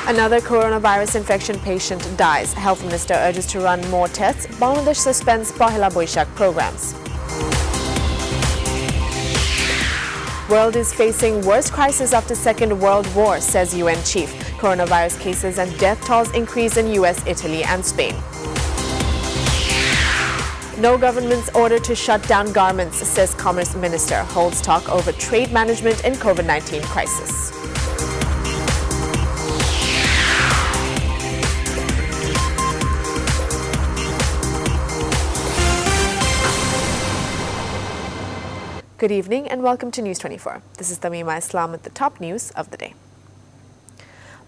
Another coronavirus infection patient dies. Health Minister urges to run more tests. Bangladesh suspends 1 Boishak programs. World is facing worst crisis after Second World War, says UN chief. Coronavirus cases and death tolls increase in US, Italy and Spain. No government's order to shut down garments, says Commerce Minister. Holds talk over trade management in COVID-19 crisis. Good evening and welcome to News 24. This is Tamima Islam with the top news of the day.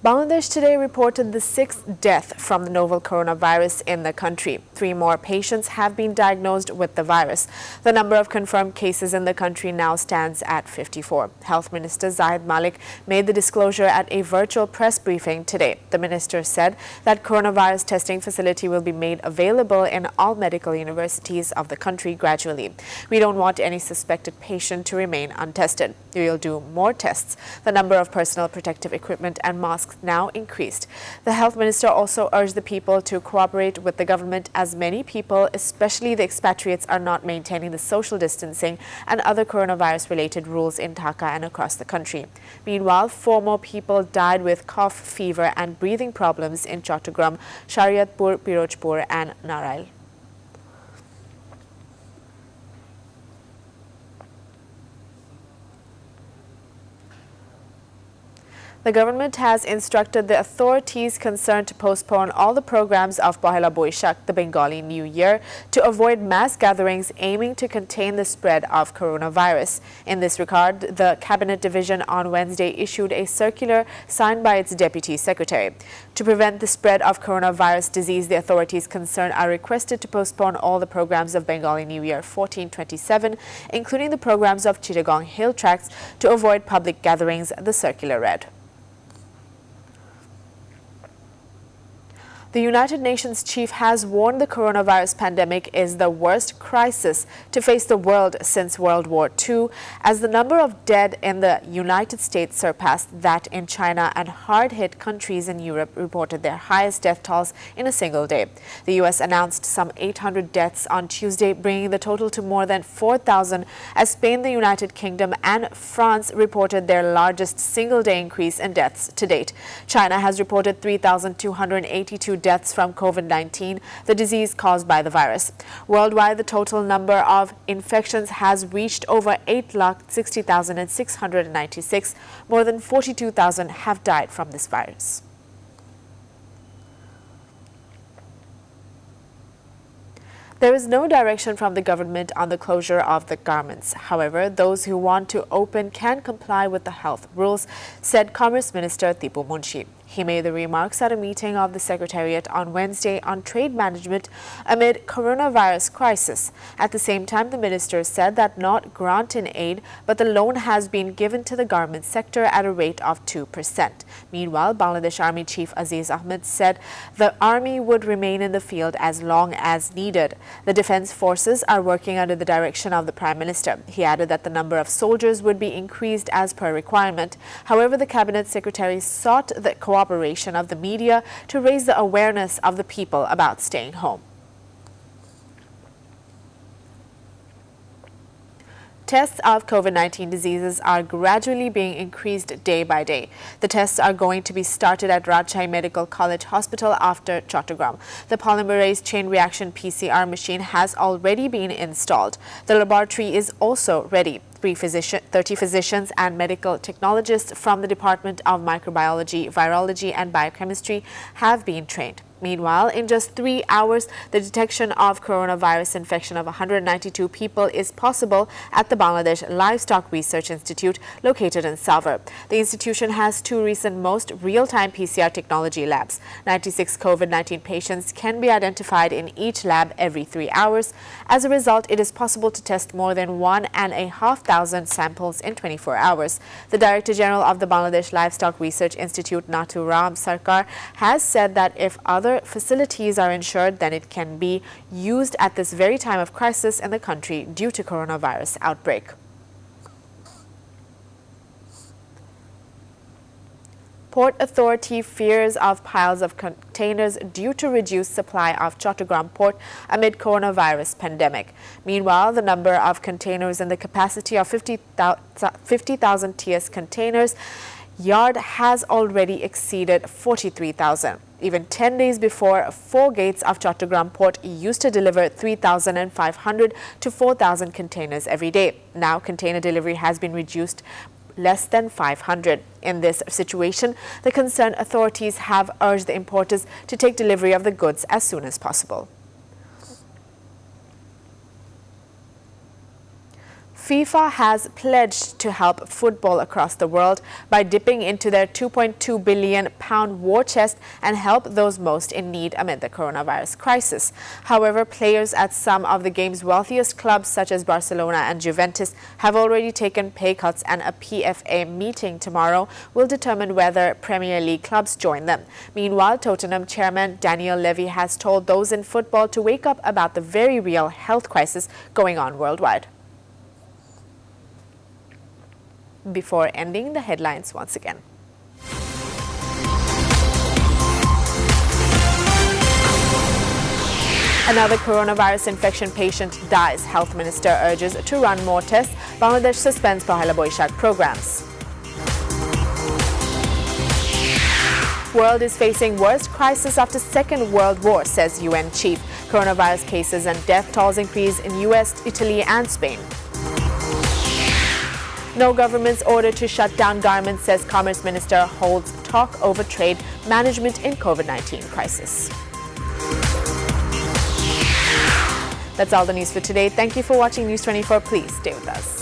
Bangladesh today reported the 6th death from the novel coronavirus in the country. 3 more patients have been diagnosed with the virus. The number of confirmed cases in the country now stands at 54. Health Minister Zahid Malik made the disclosure at a virtual press briefing today. The minister said that coronavirus testing facility will be made available in all medical universities of the country gradually. We don't want any suspected patient to remain untested. We will do more tests. The number of personal protective equipment and masks now increased. The health minister also urged the people to cooperate with the government as many people, especially the expatriates, are not maintaining the social distancing and other coronavirus-related rules in Dhaka and across the country. Meanwhile, 4 more people died with cough, fever and breathing problems in Chattogram, Shariatpur, Pirojpur and Narail. The government has instructed the authorities concerned to postpone all the programs of 1 Boishak, the Bengali New Year, to avoid mass gatherings aiming to contain the spread of coronavirus. In this regard, the Cabinet Division on Wednesday issued a circular signed by its Deputy Secretary. To prevent the spread of coronavirus disease, the authorities concerned are requested to postpone all the programs of Bengali New Year 1427, including the programs of Chittagong Hill Tracks, to avoid public gatherings, the circular read. The United Nations chief has warned the coronavirus pandemic is the worst crisis to face the world since World War II, as the number of dead in the United States surpassed that in China, and hard-hit countries in Europe reported their highest death tolls in a single day. The U.S. announced some 800 deaths on Tuesday, bringing the total to more than 4,000, as Spain, the United Kingdom and France reported their largest single-day increase in deaths to date. China has reported 3,282 deaths from COVID-19, the disease caused by the virus. Worldwide, the total number of infections has reached over 8,60,696. More than 42,000 have died from this virus. There is no direction from the government on the closure of the garments. However, those who want to open can comply with the health rules, said Commerce Minister Tipu Munshi. He made the remarks at a meeting of the Secretariat on Wednesday on trade management amid coronavirus crisis. At the same time, the minister said that not grant in aid, but the loan has been given to the garment sector at a rate of 2%. Meanwhile, Bangladesh Army Chief Aziz Ahmed said the army would remain in the field as long as needed. The defense forces are working under the direction of the Prime Minister. He added that the number of soldiers would be increased as per requirement. However, the Cabinet Secretary sought the cooperation of the media to raise the awareness of the people about staying home. Tests of COVID-19 diseases are gradually being increased day by day. The tests are going to be started at Rajshahi Medical College Hospital after Chattogram. The polymerase chain reaction PCR machine has already been installed. The laboratory is also ready. 30 physicians and medical technologists from the Department of Microbiology, Virology and Biochemistry have been trained. Meanwhile, in just 3 hours, the detection of coronavirus infection of 192 people is possible at the Bangladesh Livestock Research Institute located in Salvar. The institution has 2 recent most real-time PCR technology labs. 96 COVID-19 patients can be identified in each lab every 3 hours. As a result, it is possible to test more than 1,500 samples in 24 hours. The Director General of the Bangladesh Livestock Research Institute, Naturam Sarkar, has said that if other facilities are ensured, then it can be used at this very time of crisis in the country due to coronavirus outbreak. Port Authority fears of piles of containers due to reduced supply of Chattogram port amid coronavirus pandemic. Meanwhile, the number of containers and the capacity of 50,000 TS containers yard has already exceeded 43,000. Even 10 days before, 4 gates of Chattogram port used to deliver 3,500 to 4,000 containers every day. Now, container delivery has been reduced less than 500. In this situation, the concerned authorities have urged the importers to take delivery of the goods as soon as possible. FIFA has pledged to help football across the world by dipping into their £2.2 billion war chest and help those most in need amid the coronavirus crisis. However, players at some of the game's wealthiest clubs such as Barcelona and Juventus have already taken pay cuts, and a PFA meeting tomorrow will determine whether Premier League clubs join them. Meanwhile, Tottenham chairman Daniel Levy has told those in football to wake up about the very real health crisis going on worldwide. Before ending the headlines once again. Another coronavirus infection patient dies. Health Minister urges to run more tests. Bangladesh suspends Pahela Boishak programs. World is facing worst crisis after Second World War, says UN chief. Coronavirus cases and death tolls increase in US, Italy and Spain. No government's order to shut down garments, says Commerce Minister, holds talk over trade management in COVID-19 crisis. That's all the news for today. Thank you for watching News 24. Please stay with us.